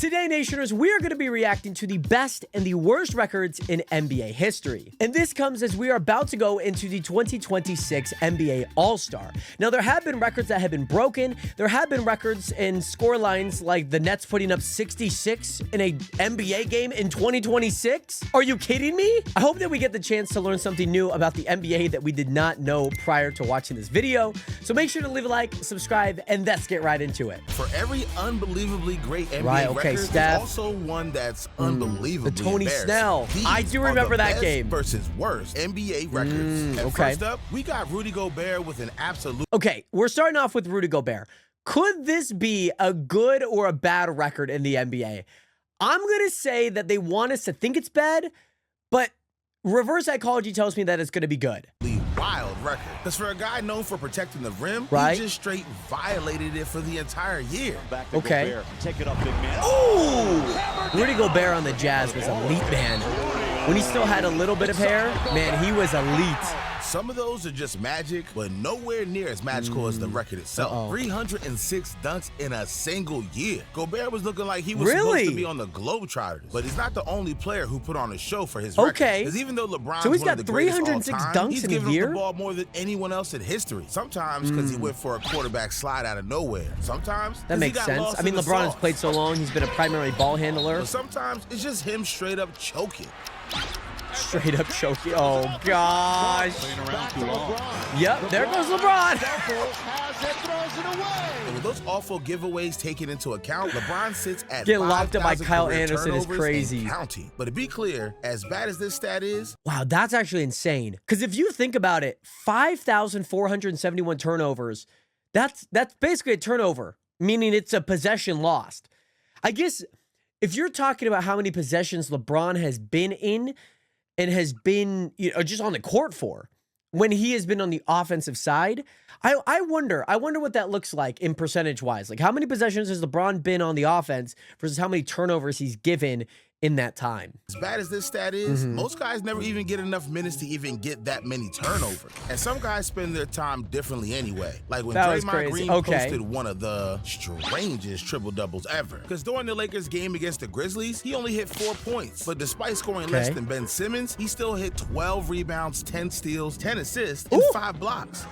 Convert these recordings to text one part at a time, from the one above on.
Today, Nationers, we are going to be reacting to the best and the worst records in NBA history. And this comes as we are about to go into the 2026 NBA All-Star. Now, there have been records that have been broken. There have been records and score lines like the Nets putting up 66 in a NBA game in 2026. Are you kidding me? I hope that we get the chance to learn something new about the NBA that we did not know prior to watching this video. So make sure to leave a like, subscribe, and let's get right into it. For every unbelievably great NBA record, there's also one that's unbelievably the Tony embarrassing. Snell. These I do are remember the that best game. Versus worst NBA records. And first up, we got Rudy Gobert with an absolute. Okay, we're starting off with Rudy Gobert. Could this be a good or a bad record in the NBA? I'm going to say that they want us to think it's bad, but reverse psychology tells me that it's going to be good. Wild record. Because for a guy known for protecting the rim, right, he just straight violated it for the entire year. Okay. Gobert. Take it up, big man. Ooh! Rudy Gobert on the Jazz was elite, man. When he still had a little bit of hair, man, he was elite. Some of those are just magic, but nowhere near as magical as the record itself. 306 dunks in a single year. Gobert was looking like he was supposed to be on the Globetrotters, but he's not the only player who put on a show for his record. Because even though LeBron's he's one got of the greatest 306 all time, dunks he's in a given year? up the ball more than anyone else in history. Sometimes because he went for a quarterback slide out of nowhere. Sometimes that makes sense. I mean, LeBron has played so long; he's been a primary ball handler. But sometimes it's just him straight up choking. Straight up choking. Oh, gosh. Yep, there goes LeBron. And with those awful giveaways taken into account, LeBron sits at Getting locked up by Kyle Anderson is crazy. Counting. But to be clear, as bad as this stat is, wow, that's actually insane. Because if you think about it, 5,471 turnovers, that's basically a turnover, meaning it's a possession lost. I guess if you're talking about how many possessions LeBron has been in, and has been, you know, just on the court for when he has been on the offensive side. I wonder what that looks like in percentage wise. Like how many possessions has LeBron been on the offense versus how many turnovers he's given in that time. As bad as this stat is, most guys never even get enough minutes to even get that many turnovers. And some guys spend their time differently anyway. Like when Draymond Green posted one of the strangest triple-doubles ever. Because during the Lakers game against the Grizzlies, he only hit 4 points. But despite scoring less than Ben Simmons, he still hit 12 rebounds, 10 steals, 10 assists, and 5 blocks.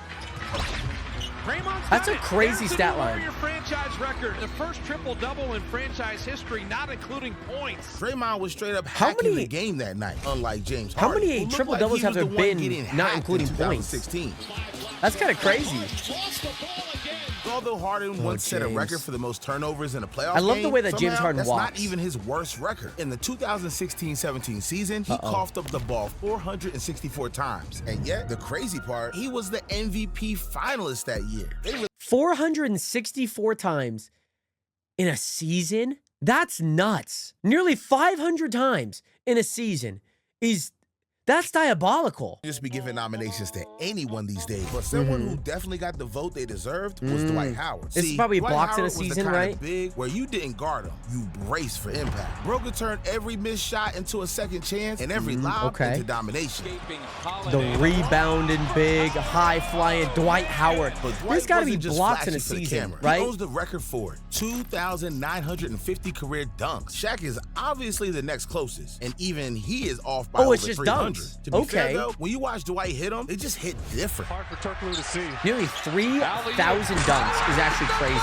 That's a crazy stat line. Franchise record, the first triple-double in franchise history, not including points. Draymond was straight up hacking the game that night, unlike James Harden. How many triple-doubles have there been not including points? That's kind of crazy. Although Harden once set a record for the most turnovers in a playoff game, I love the way that James Harden walks. That's not even his worst record. In the 2016-17 season, he coughed up the ball 464 times. And yet, the crazy part, he was the MVP finalist that year. 464 times in a season? That's nuts. Nearly 500 times in a season that's diabolical. Just be giving nominations to anyone these days, but someone who definitely got the vote they deserved was Dwight Howard. It's probably blocks in a season, right? Big, where you didn't guard him, you braced for impact. Bro could turn every missed shot into a second chance and every lob into domination. The rebounding big, high-flying Dwight Howard. There's got to be blocks in a season, right? He owns the record for 2,950 career dunks. Shaq is obviously the next closest, and even he is off by over 300. To be fair, though, when you watch Dwight hit them, they just hit different. Hard for Turkoglu to see. Nearly 3,000 dunks is actually crazy.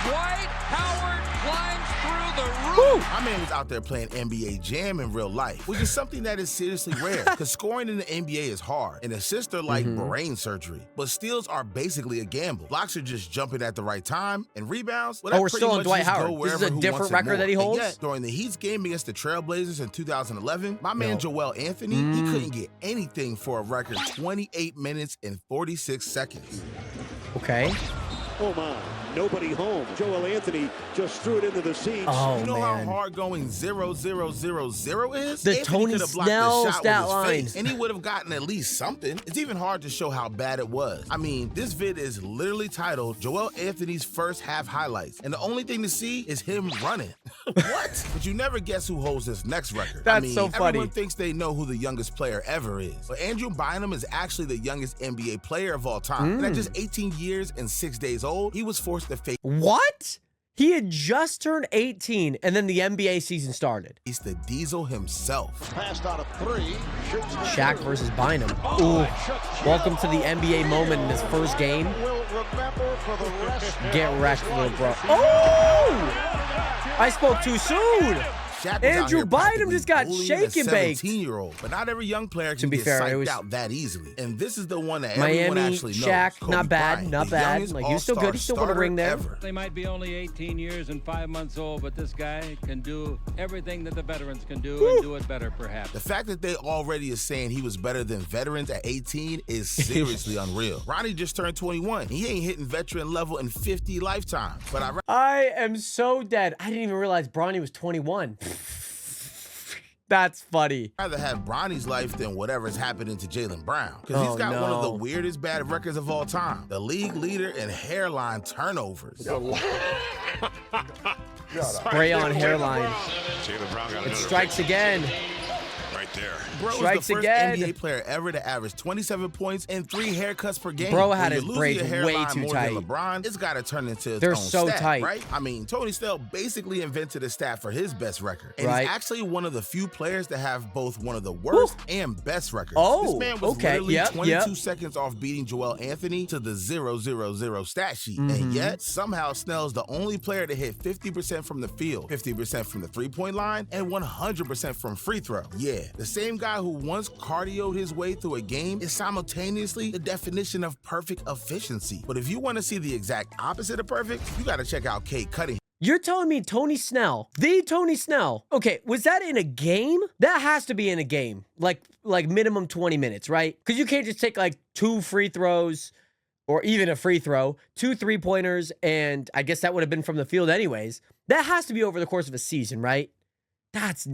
Dwight Howard climbs through the roof. My man was out there playing NBA Jam in real life, which is something that is seriously rare, because scoring in the NBA is hard, and assists are like brain surgery, but steals are basically a gamble. Blocks are just jumping at the right time, and rebounds, well, we're still on Dwight Howard. This is a different record that he holds? Yet, during the Heat's game against the Trailblazers in 2011, my man Joel Anthony, he couldn't get anything for a record 28 minutes and 46 seconds. Okay. Oh my, nobody home. Joel Anthony just threw it into the seats. Oh, you know how hard going 0-0-0-0 is? The Tony Snell stat line. And he would have gotten at least something. It's even hard to show how bad it was. I mean, this vid is literally titled Joel Anthony's first half highlights. And the only thing to see is him running. What? But you never guess who holds this next record. That's so funny. Everyone thinks they know who the youngest player ever is. But Andrew Bynum is actually the youngest NBA player of all time. And at just 18 years and 6 days old, he was forced to face. What? He had just turned 18, and then the NBA season started. He's the Diesel himself. Passed out of 3. Shaq versus Bynum. Ooh. Welcome to the NBA moment in his first game. Get wrecked, little bro. Oh! I spoke too soon. Andrew Bynum just got shake and baked. 17-year-old, but not every young player can get psyched out that easily. And this is the one that Miami, everyone actually knows. Shaq, Kobe not bad, Bryant, not bad. Like, he's still good. He still won a ring there. They might be only 18 years and 5 months old, but this guy can do everything that the veterans can do and do it better, perhaps. The fact that they already is saying he was better than veterans at 18 is seriously unreal. Ronnie just turned 21. He ain't hitting veteran level in 50 lifetimes. But I am so dead. I didn't even realize Bronny was 21. That's funny. I'd rather have Bronny's life than whatever's happening to Jaylen Brown. Because he's got one of the weirdest bad records of all time. The league leader in hairline turnovers. Spray on hairline. It strikes again. Right there. Bro was the first NBA player ever to average 27 points and 3 haircuts per game. Bro had his braids way too tight. LeBron, it's got to turn into its They're own so stat, tight. Right? I mean, Tony Snell basically invented a stat for his best record. And he's actually one of the few players to have both one of the worst and best records. This man was literally 22 seconds off beating Joel Anthony to the 0-0-0 stat sheet. And yet, somehow Snell's the only player to hit 50% from the field, 50% from the three-point line, and 100% from free throw. Yeah, the same guy who once cardioed his way through a game is simultaneously the definition of perfect efficiency. But if you want to see the exact opposite of perfect, you got to check out Cade Cunningham. You're telling me Tony Snell, the Tony Snell. Okay, was that in a game? That has to be in a game, like minimum 20 minutes, right? Because you can't just take like 2 free throws or even a free throw, 2 3-pointers, and I guess that would have been from the field anyways. That has to be over the course of a season, right? That's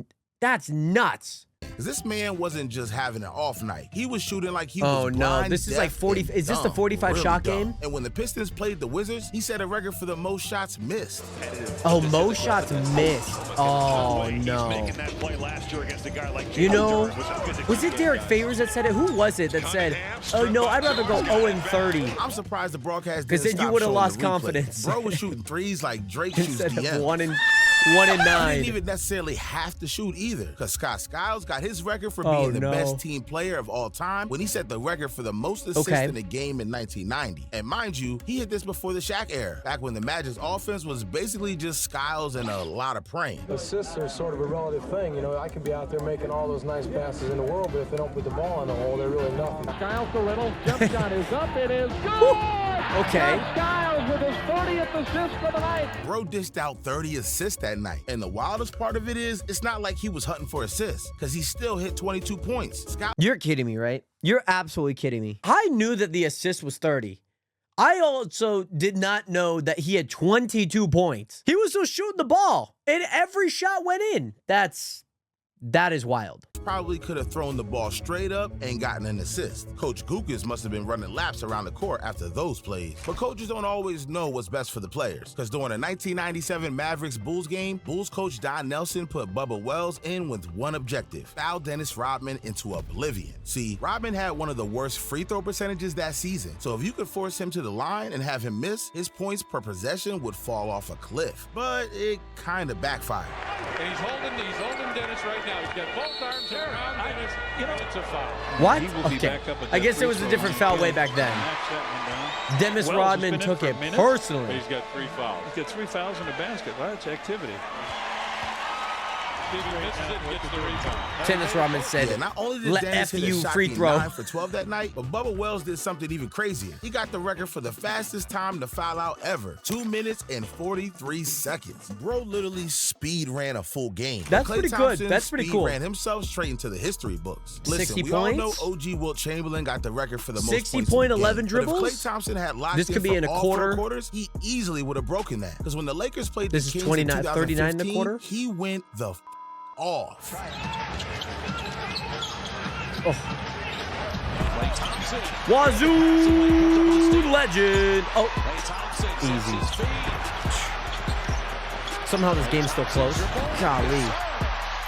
nuts. This man wasn't just having an off night. He was shooting like he was blind, no, this is like 40. Is this the 45 shot game? And when the Pistons played the Wizards, he set a record for the most shots missed. Oh, most shots missed. Oh, no. You know, was it Derek Favors that said it? Who was it that said, oh, no, I'd rather go 0-30? I'm surprised the broadcast didn't because then you would have lost confidence. Bro was shooting threes like Drake shoots DM. 1 and 9. He didn't even necessarily have to shoot either, because Scott Skiles got his record for being the best team player of all time when he set the record for the most assists in a game in 1990. And mind you, he hit this before the Shaq era, back when the Magic's offense was basically just Skiles and a lot of praying. Assists are sort of a relative thing. You know, I could be out there making all those nice passes in the world, but if they don't put the ball in the hole, they're really nothing. Skiles the little jump shot is up. It is good. Okay. Skiles with his 30th assist for the night. Bro dished out 30 assists that night. And the wildest part of it is, it's not like he was hunting for assists, because he still hit 22 points. You're kidding me, right? You're absolutely kidding me. I knew that the assist was 30. I also did not know that he had 22 points. He was still shooting the ball, and every shot went in. That is wild. Probably could have thrown the ball straight up and gotten an assist. Coach Gukas must have been running laps around the court after those plays. But coaches don't always know what's best for the players, because during a 1997 Mavericks-Bulls game, Bulls coach Don Nelson put Bubba Wells in with one objective: foul Dennis Rodman into oblivion. See, Rodman had one of the worst free throw percentages that season, so if you could force him to the line and have him miss, his points per possession would fall off a cliff. But it kind of backfired. And he's holding Dennis right now. He's got both arms around Dennis. It's a foul. What? Okay. I guess it was a different foul way back then. Dennis Rodman took it personally. But he's got 3 fouls. He's got 3 fouls in the basket. Well, that's activity. Dennis Rodman said, not only did Dennis hit a shot free throw 9 for 12 that night, but Bubba Wells did something even crazier. He got the record for the fastest time to foul out ever, 2 minutes and 43 seconds. Bro literally speed ran a full game. That's pretty good. That's pretty cool. Ran himself straight into the history books. Listen, 60 we points? all know OG Wilt Chamberlain got the record for the most 60 points point, in the 11 game. dribbles? But if Klay Thompson had locked this could be in a all quarter. 4 quarters, he easily would have broken that. Because when the Lakers played the Kings in 39 in the quarter. He went the off. Wazoo legend. Oh, easy. Somehow this game's still close. Golly.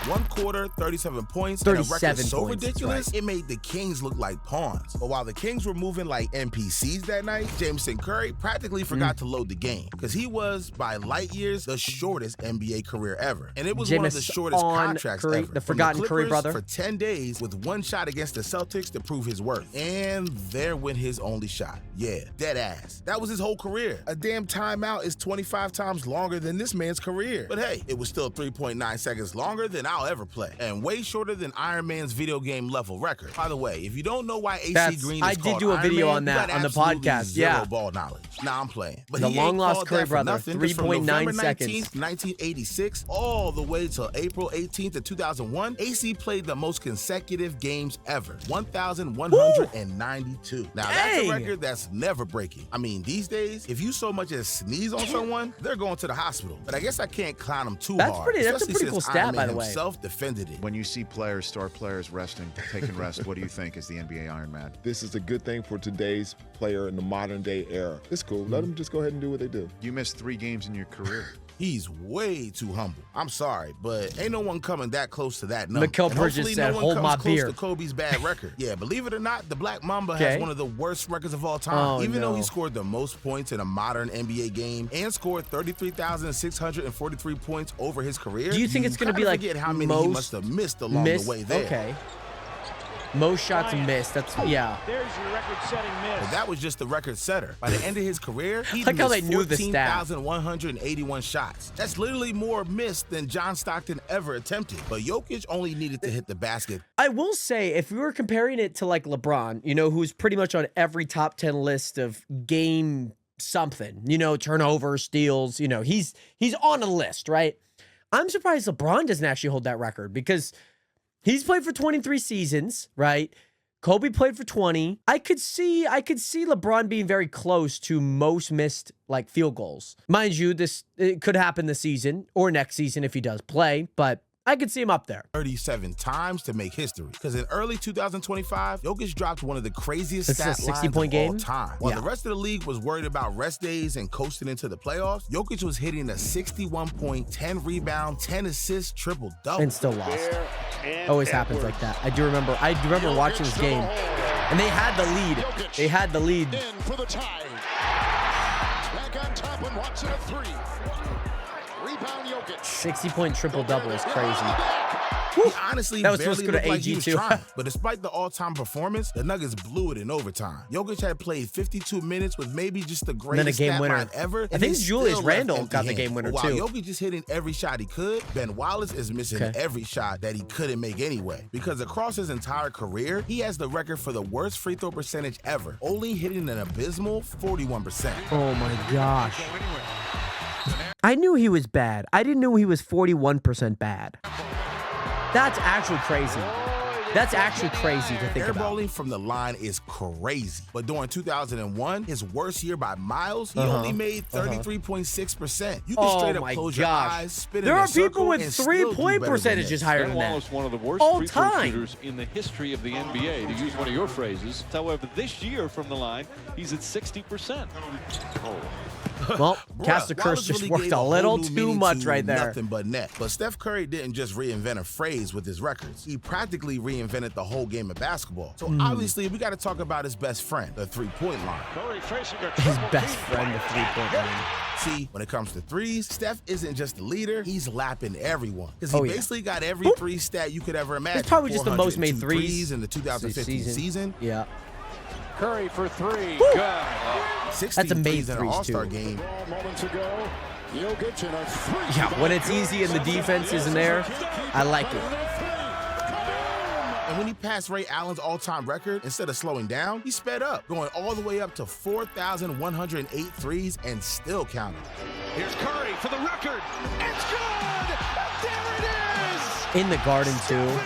1 quarter, 37 points, 37 and a record so points, ridiculous, right. it made the Kings look like pawns. But while the Kings were moving like NPCs that night, Jameson Curry practically forgot to load the game because he was, by light years, the shortest NBA career ever. And it was one of the shortest contracts Curry, ever. the forgotten Curry brother. For 10 days with 1 shot against the Celtics to prove his worth. And there went his only shot. Yeah, dead ass. That was his whole career. A damn timeout is 25 times longer than this man's career. But hey, it was still 3.9 seconds longer than I'll ever play. And way shorter than Iron Man's video game level record. By the way, if you don't know why AC Green is called do a video Iron on Man, that on the podcast. Zero ball knowledge. Nah, I'm playing. But the long-lost Curry brother, 3.9 seconds. 1986, all the way till April 18th of 2001, AC played the most consecutive games ever, 1,192. Now, that's a record that's never breaking. I mean, these days, if you so much as sneeze on someone, they're going to the hospital. But I guess I can't clown him too hard. That's a pretty cool stat, by the way. Himself defended it. When you see star players resting, taking rest, what do you think is the NBA Iron Man? This is a good thing for today's player in the modern day era. It's cool. Let them just go ahead and do what they do. You missed 3 games in your career. He's way too humble. I'm sorry, but ain't no one coming that close to that number. Mikal Bridges said, "Hold my beer." Close to Kobe's bad record. Yeah, believe it or not, the Black Mamba has one of the worst records of all time. Even though he scored the most points in a modern NBA game and scored 33,643 points over his career. Do you think it's going to be like how many he must have missed along the way there? Okay. Most shots missed. That's There's your record-setting miss. But that was just the record setter. By the end of his career, he like how they missed knew the stat. 14,181 shots. That's literally more missed than John Stockton ever attempted. But Jokic only needed to hit the basket. I will say, if we were comparing it to like LeBron, you know, who's pretty much on every top 10 list of game something, you know, turnovers, steals, you know, he's on a list, right? I'm surprised LeBron doesn't actually hold that record because he's played for 23 seasons, right? Kobe played for 20. I could see LeBron being very close to most missed like field goals. Mind you, it could happen this season or next season if he does play, but I could see him up there. 37 times to make history. Because in early 2025, Jokic dropped one of the craziest stat lines of all time. While the rest of the league was worried about rest days and coasting into the playoffs, Jokic was hitting a 61 point, 10 rebound, 10 assist, triple-double. And still lost. Always happens like that. I do remember watching this game. And they had the lead. They had the lead. In for the tie. Back on top and watching a 3. Rebound Jokic. 60-point triple-double is crazy. He honestly that was supposed to go to AG like he was too. Trying. But despite the all-time performance, the Nuggets blew it in overtime. Jokic had played 52 minutes with maybe just the greatest stat line ever. I think Julius Randle got the game winner too. While Jokic is hitting every shot he could, Ben Wallace is missing every shot that he couldn't make anyway. Because across his entire career, he has the record for the worst free throw percentage ever, only hitting an abysmal 41%. Oh my gosh. I knew he was bad. I didn't know he was 41% bad. That's actually crazy. That's actually crazy to think about. Airballing from the line is crazy. But during 2001, his worst year by miles, he only made 33.6%. You can straight up close your eyes, spit in a circle, there are people with three-point percentages higher than that. Wallace, one of the worst free throw shooters in the history of the NBA, to use one of your phrases. However, this year from the line, he's at 60%. Well, Cast of Curse just worked a little too much right there. Nothing but net. But Steph Curry didn't just reinvent a phrase with his records. He practically reinvented the whole game of basketball. So obviously, we got to talk about his best friend, the three-point line. His best friend, the three-point line. See, when it comes to threes, Steph isn't just the leader, he's lapping everyone. Because he basically got every three stat you could ever imagine. It's probably just the most made threes in the 2015 season. Yeah. Curry for 3. Good. 16 That's a made threes in an All-Star game. Yeah, when it's easy and the defense isn't there, I like it. And when he passed Ray Allen's all-time record, instead of slowing down, he sped up, going all the way up to 4,108 threes and still counting. Here's Curry for the record. It's good! There it is! In the Garden, too.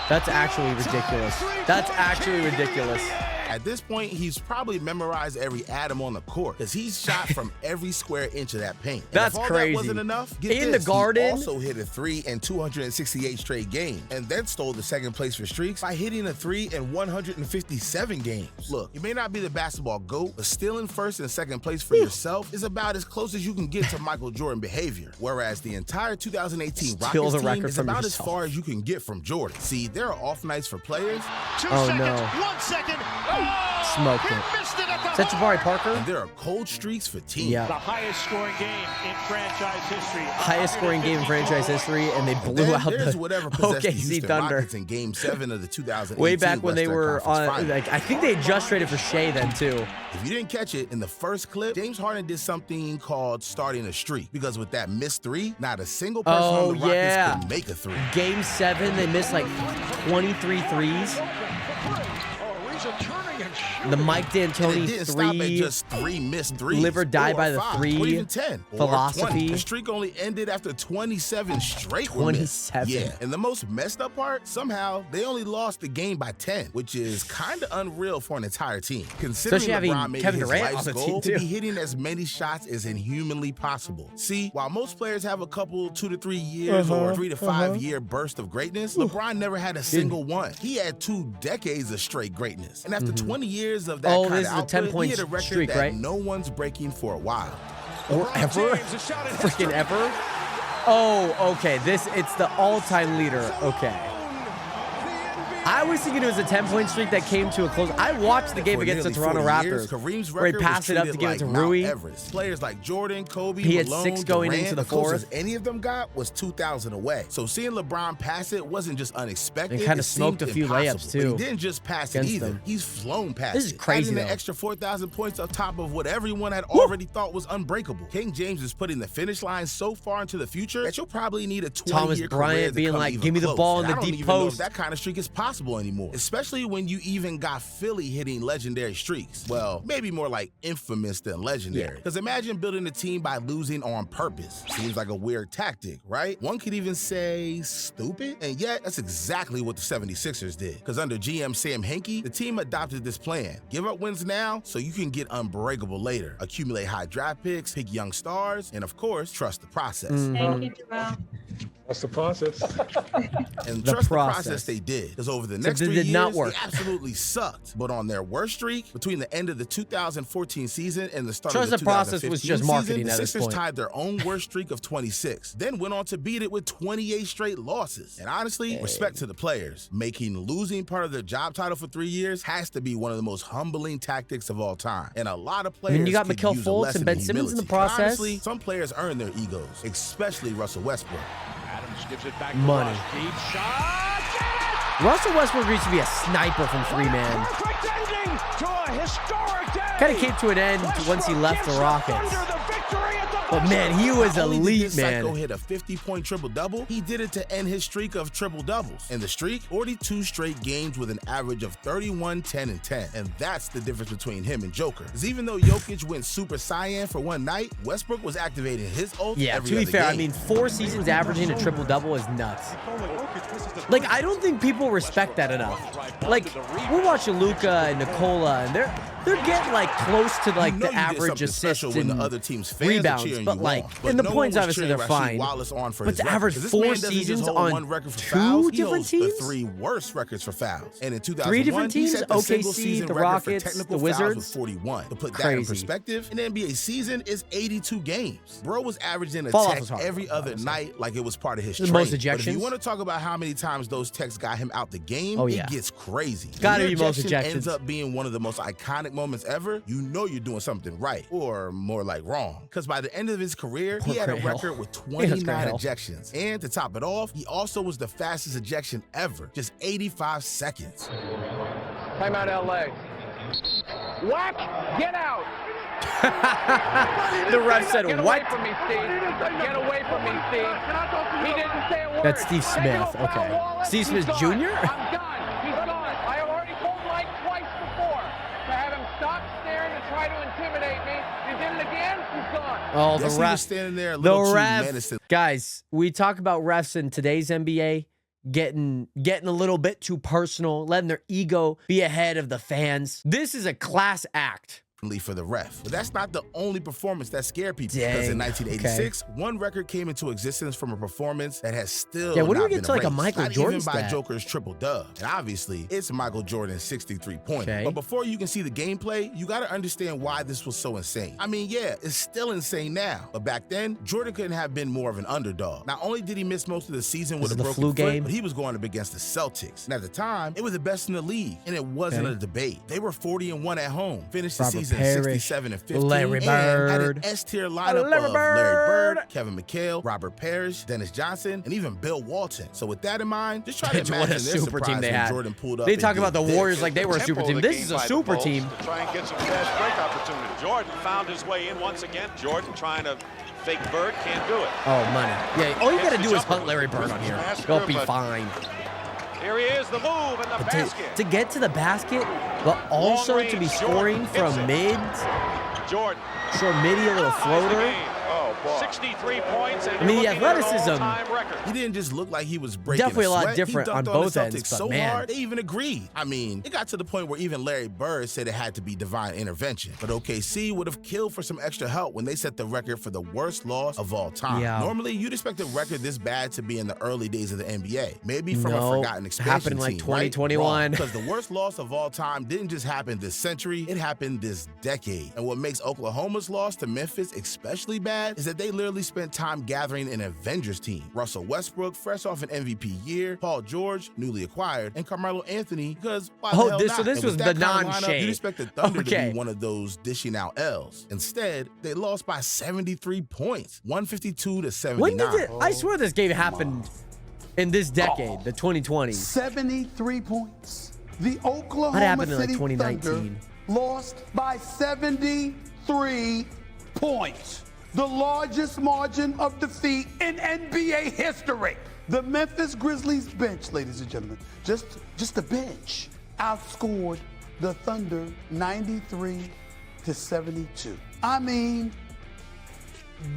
That's actually ridiculous. That's actually ridiculous. At this point, he's probably memorized every atom on the court because he's shot from every square inch of that paint. That's and if all crazy. That wasn't enough. Get In this, the Garden, he also hit a 3 in 268 straight games, and then stole the second place for streaks by hitting a 3 in 157 games. Look, you may not be the basketball GOAT, but stealing first and second place for yourself is about as close as you can get to Michael Jordan behavior. Whereas the entire 2018 Rockets team is about as far as you can get from Jordan. See, there are off nights for players. 2 Oh, seconds, no. 1 second. Oh, Smoked it. missed it at the Is that Jabari Parker? And there are cold streaks for teams. Yeah. The highest scoring game in franchise history. Highest scoring game in franchise history, and they blew Then out there's the whatever possessed the OKC Houston Thunder. Rockets in Game 7 of the 2018 Way back when they Western were Conference on, Finals. like, I think they had just traded for Shea then too. If you didn't catch it, in the first clip, James Harden did something called starting a streak. Because with that missed 3, not a single person on the Rockets could make a 3. Game 7, they missed like 23 threes. The Mike D'Antoni didn't stop at 3. just 3 missed threes. Live or die by the 5, 3 or even 10. or philosophy. 20. The streak only ended after 27 straight were missed. 27. Yeah, and the most messed up part, somehow they only lost the game by 10, which is kind of unreal for an entire team. Considering Especially having LeBron made Kevin his Durant on life's the goal team, to too. be hitting as many shots as inhumanly possible. See, while most players have a couple 2 to 3 years or 3 to 5 year burst of greatness, LeBron never had a single one. He had 2 decades of straight greatness, and after 20 years of that kind this of is a output, 10-point he had a record streak, that right? no one's breaking for a while. Or ever? Freaking ever? Oh, okay. It's the all-time leader. Okay. I was thinking it was a 10-point streak that came to a close. I watched the game For against the nearly Toronto 40 years, Raptors Kareem's where he record passed was it up to treated give it like to Mount Rui. Everest. Players like Jordan, Kobe, He had Malone, 6 going Durant, into the the closest fourth. any of them got was 2,000 away. So seeing LeBron pass it wasn't just unexpected. And kinda it smoked seemed a few impossible. layups, But too, he didn't just pass it against either. them. He's flown past This is it. crazy, Adding though. an extra 4,000 points on top of what everyone had already thought was unbreakable. King James is putting the finish line so far into the future that you'll probably need a 20-year Thomas career Bryant to being come like, even "Give me the close." ball in And the I don't deep even know if post. that kind of streak is possible anymore, especially when you even got Philly hitting legendary streaks. Well, maybe more like infamous than legendary. Because imagine building a team by losing on purpose. Seems like a weird tactic, right? One could even say stupid. And yet, that's exactly what the 76ers did. Because under GM Sam Hinkie, the team adopted this plan. Give up wins now so you can get unbreakable later. Accumulate high draft picks, pick young stars, and of course, trust the process. Thank you, Jerome. That's the process. And The trust process. the process they did. Because over the So next it 3 did years, not work. they absolutely sucked. But on their worst streak, between the end of the 2014 season and the start Trust of the the process 2015 was just marketing season, the at this Sixers point. tied their own worst streak of 26, then went on to beat it with 28 straight losses. And honestly, respect to the players. Making losing part of their job title for 3 years has to be one of the most humbling tactics of all time. And a lot of players you got could Mikal use a Fultz lesson and Ben in Simmons in the humility. process. Honestly, some players earn their egos, especially Russell Westbrook. Adams gives it back Money. to Russ. Deep shot. Russell Westbrook used to be a sniper from 3 man. Perfect ending to a historic day. Kind of came to an end once he left the Rockets. But man, he was Not only did elite, this psycho man. hit a 50-point triple-double, he did it to end his streak of triple-doubles. And the streak, 42 straight games with an average of 31, 10, and 10. And that's the difference between him and Joker. Because even though Jokic went Super Saiyan for one night, Westbrook was activaing his ult Yeah, every to be other fair, game. I mean, 4 seasons averaging a triple-double is nuts. Like, I don't think people respect that enough. Like, we're watching Luka and Nikola, and they're getting, like, close to, like, You know the you did average something assists special when and the other team's fans are rebounds. cheering But, you like, on. But and the no points, one was obviously, they're cheering Rasheed fine. Wallace on for But his to record. average 'Cause this 4 man doesn't just seasons hold on one record for 2 fouls, he different holds the teams? 3 worst records for fouls. And in 2001, 3 different he teams? set the single OKC, season the record Rockets, for the technical fouls with Wizards. 41. To put that in Crazy. perspective, an NBA season is 82 games. Bro was averaging a Fall off tech was hard. every other night like it was part of his The training. most But if you ejections? want to talk about how many times those techs got him out the game, Oh, yeah. it gets crazy. Gotta When be your most ejection ejections. ends up being one of the most iconic moments ever, you know you're doing something right, or more like wrong. Because by the end of his career, he Poor had a Craig Hill. record with Yeah, that's 29 Craig Hill. ejections. And to top it off, he also was the fastest ejection ever, just 85 seconds. Timeout, LA. Whack! Get out! The ref said, Get away what? from me, Steve. Get away from me, Steve. He didn't say a word. That's Steve Can I go Smith, foul okay. Wallace? Steve He's Smith gone. Jr.? I'm done. He's gone. I have already told Mike twice before to have him stop staring and try to intimidate me. He did it again. He's gone. Oh, Guess the he was ref. standing there a The little too ref. menacing. Guys, we talk about refs in today's NBA. getting a little bit too personal, letting their ego be ahead of the fans. This is a class act. For the ref. But that's not the only performance that scared people. Because in 1986, one record came into existence from a performance that has still when do we not get been to like a erased. Michael Not Jordan even by stat? Joker's triple dub. And obviously, it's Michael Jordan's 63-pointer. Okay. But before you can see the gameplay, you got to understand why this was so insane. I mean, yeah, it's still insane now. But back then, Jordan couldn't have been more of an underdog. Not only did he miss most of the season with a broken flu foot, game? but he was going up against the Celtics. And at the time, it was the best in the league. And it wasn't a debate. They were 40-1 at home. Finished the season 67-15. And Larry had Bird. an S-tier lineup of Larry Bird, Kevin McHale, Robert Parrish, Dennis Johnson, and even Bill Walton. So with that in mind, just try to imagine What a their super team surprise they when had. Jordan pulled up. They and talk did about the this. Warriors like they were a super team. This is a super team. To try and get some fast break opportunity. Jordan found his way in once again. Jordan trying to fake Bird, can't do it. Oh, money. Yeah, all you got to do is hunt Larry Bird on here. You'll be fine. Here he is, the move and the basket. To get to the basket, but also to be scoring from mids. Jordan. Short midi, a little floater. 63 points. And I mean, the athleticism. He didn't just look like he was breaking Definitely a lot sweat. different He on dunked both the ends, Celtics but so man. hard, they even agreed. I mean, it got to the point where even Larry Bird said it had to be divine intervention. But OKC would have killed for some extra help when they set the record for the worst loss of all time. Yeah. Normally, you'd expect a record this bad to be in the early days of the NBA. Maybe from a No, forgotten expansion happened in like team, 2021. Because the worst loss of all time didn't just happen this century, it happened this decade. And what makes Oklahoma's loss to Memphis especially bad is that they literally spent time gathering an Avengers team. Russell Westbrook, fresh off an MVP year, Paul George, newly acquired, and Carmelo Anthony, because why the hell not? So this And was with the that kind of lineup, non-shade. You'd expect the Thunder to be one of those dishing out L's. Instead, they lost by 73 points, 152 to 79. When did it? I swear this game happened in this decade, the 2020s. 73 points. The What Oklahoma happened in like City 2019? Thunder lost by 73 points. The largest margin of defeat in NBA history. The Memphis Grizzlies bench, ladies and gentlemen, just the bench, outscored the Thunder 93 to 72. I mean,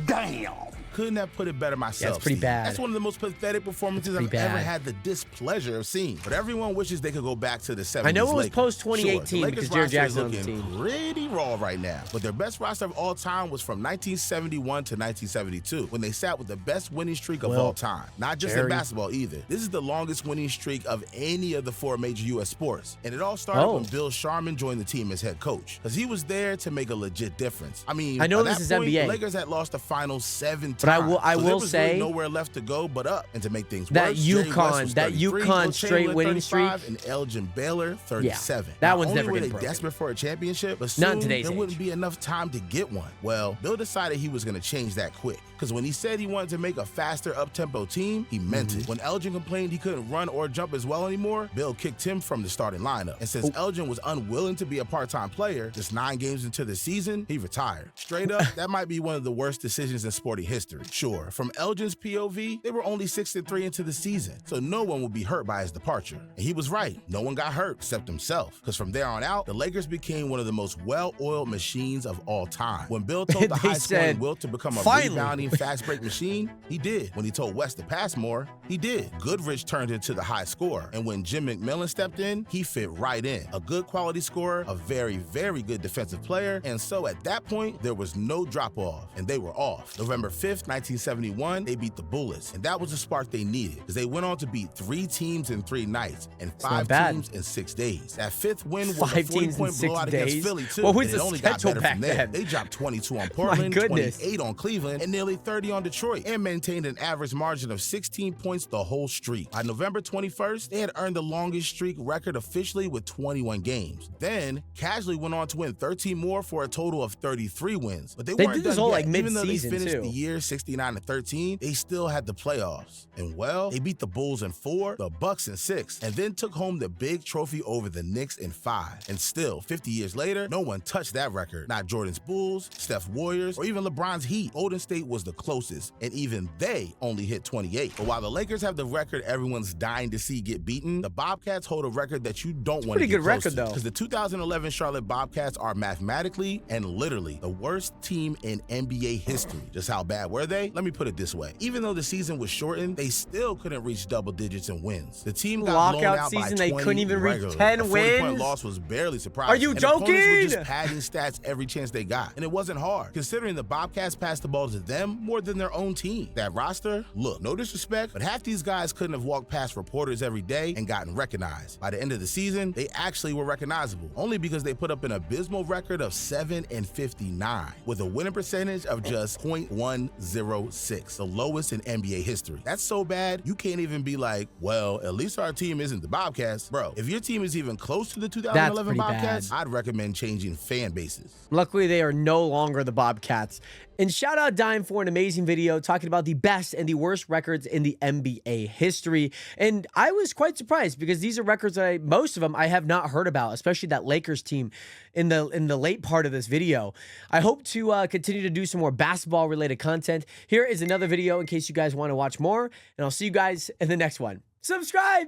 damn. Couldn't have put it better myself. Yeah, it's pretty Steve. bad. That's one of the most pathetic performances I've ever had the displeasure of seeing. But everyone wishes they could go back to the 70s. I know it was Lakers. post 2018 Sure, the because Lakers Jared roster Jackson is on the looking team. pretty raw right now. But their best roster of all time was from 1971 to 1972 when they sat with the best winning streak of all time. Not just in basketball either. This is the longest winning streak of any of the four major U.S. sports. And it all started when Bill Sharman joined the team as head coach because he was there to make a legit difference. I mean, I know by this that is point, NBA. The Lakers had lost the finals 7 times. But I So will there was really say nowhere left to go but up. And to make things that worse, Jerry West was that 33, UConn Will straight Chamberlain winning 35, streak. and Elgin Baylor 37. that Not one's only never were getting they broken. desperate for a championship, but Not soon in today's there age. wouldn't be enough time to get one. Well, Bill decided he was going to change that quick. Because when he said he wanted to make a faster up-tempo team, he meant it. When Elgin complained he couldn't run or jump as well anymore, Bill kicked him from the starting lineup. And since Elgin was unwilling to be a part-time player, just 9 games into the season, he retired. Straight up, that might be one of the worst decisions in sporting history. Sure, from Elgin's POV, they were only 6-3 into the season, so no one would be hurt by his departure. And he was right. No one got hurt except himself. Because from there on out, the Lakers became one of the most well-oiled machines of all time. When Bill told the high-scoring Wilt to become a rebounding fast break machine, he did. When he told West to pass more, he did. Goodrich turned into the high scorer. And when Jim McMillan stepped in, he fit right in. A good quality scorer, a very, very good defensive player. And so at that point, there was no drop-off. And they were off. November 5th, 1971, they beat the Bullets. And that was the spark they needed. Because they went on to beat 3 teams in 3 nights and 5 teams in 6 days. That 5th win was a 40-point blowout against Philly, too. What was and it the only got schedule better back from there. then? They dropped 22 on Portland, goodness. 28 on Cleveland, and nearly 30 on Detroit, and maintained an average margin of 16 points the whole streak. By November 21st, they had earned the longest streak record officially with 21 games. Then, casually went on to win 13 more for a total of 33 wins. But they weren't did this done all, yet. like, Even though they mid-season, finished too. the year 69-13, they still had the playoffs. And well, they beat the Bulls in 4, the Bucks in 6, and then took home the big trophy over the Knicks in 5. And still, 50 years later, no one touched that record. Not Jordan's Bulls, Steph Warriors, or even LeBron's Heat. Golden State was the the closest, and even they only hit 28. But while the Lakers have the record everyone's dying to see get beaten, the Bobcats hold a record that you don't want to get close to. Pretty good record, though. Because the 2011 Charlotte Bobcats are mathematically and literally the worst team in NBA history. Just how bad were they? Let me put it this way. Even though the season was shortened, they still couldn't reach double digits in wins. The team got blown out by 20 they couldn't even regularly. reach 10 a 40-point wins? loss was barely surprising. Are you joking? Opponents were just padding stats every chance they got. And it wasn't hard, considering the Bobcats passed the ball to them more than their own team. That roster, look, no disrespect, but half these guys couldn't have walked past reporters every day and gotten recognized. By the end of the season, they actually were recognizable, only because they put up an abysmal record of 7-59, with a winning percentage of just .106, the lowest in NBA history. That's so bad, you can't even be like, well, at least our team isn't the Bobcats. Bro, if your team is even close to the 2011 Bobcats, bad. I'd recommend changing fan bases. Luckily, they are no longer the Bobcats. And shout out Dime for an amazing video talking about the best and the worst records in the NBA history. And I was quite surprised because these are records that most of them I have not heard about, especially that Lakers team in the late part of this video. I hope to continue to do some more basketball related content. Here is another video in case you guys want to watch more, and I'll see you guys in the next one. Subscribe!